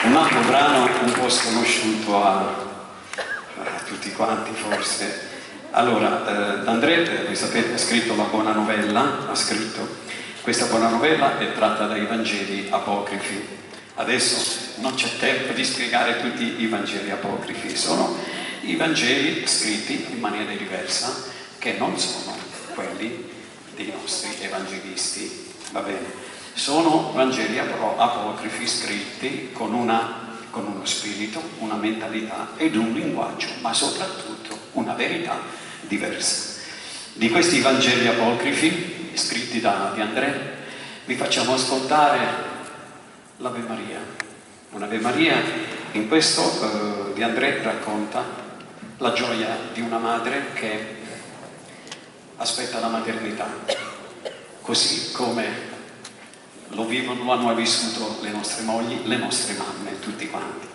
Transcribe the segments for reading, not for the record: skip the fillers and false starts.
Un altro brano un po' sconosciuto a tutti quanti forse. Allora, D'André, voi sapete, ha scritto la Buona Novella, questa Buona Novella è tratta dai Vangeli apocrifi. Adesso non c'è tempo di spiegare tutti i Vangeli apocrifi, sono i Vangeli scritti in maniera diversa, che non sono quelli dei nostri evangelisti, va bene? Sono Vangeli apocrifi scritti con uno spirito, una mentalità ed un linguaggio, ma soprattutto una verità diversa. Di questi Vangeli apocrifi, scritti da Di André, vi facciamo ascoltare l'Ave Maria. Un'Ave Maria, in questo Di André racconta la gioia di una madre che aspetta la maternità, così come lo hanno vissuto le nostre mogli, le nostre mamme, tutti quanti.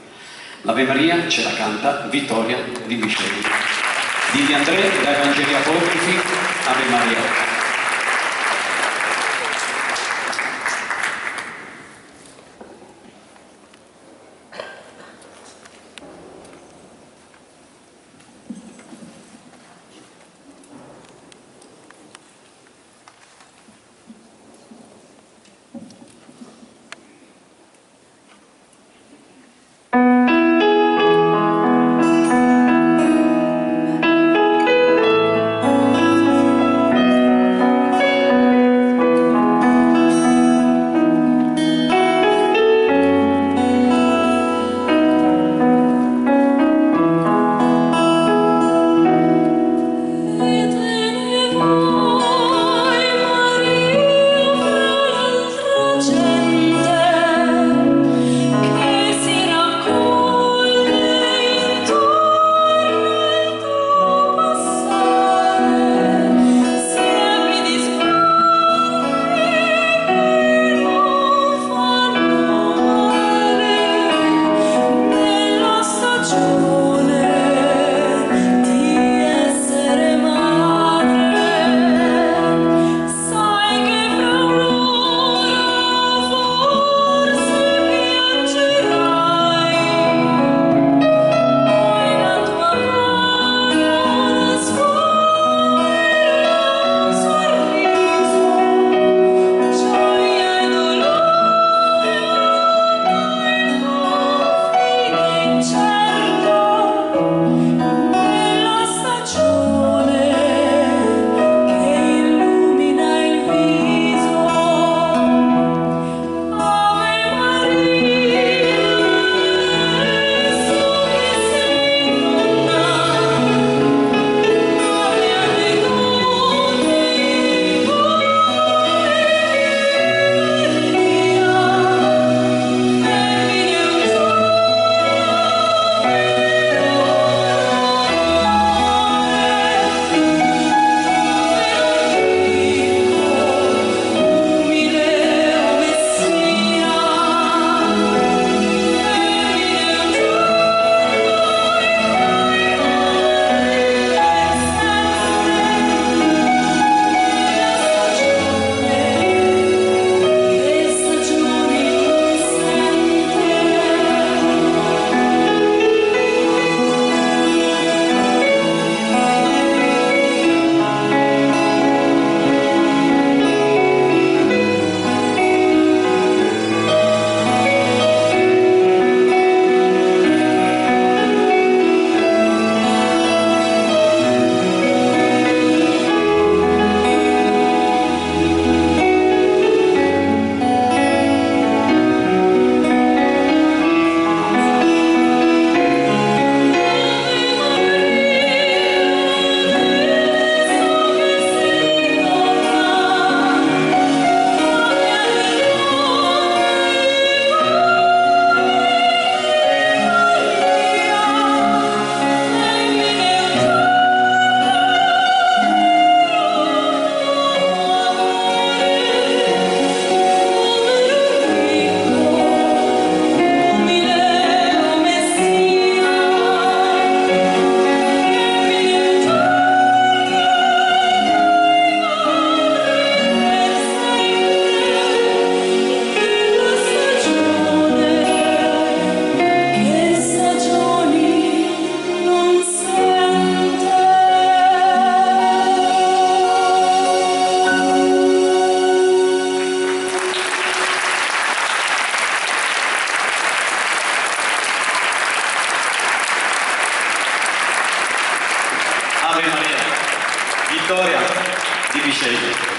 L'Ave Maria ce la canta Vittoria Di Misceli. Di André, dai Vangeli apocrifi, Ave Maria. Ave Maria, vittoria di Vicenza.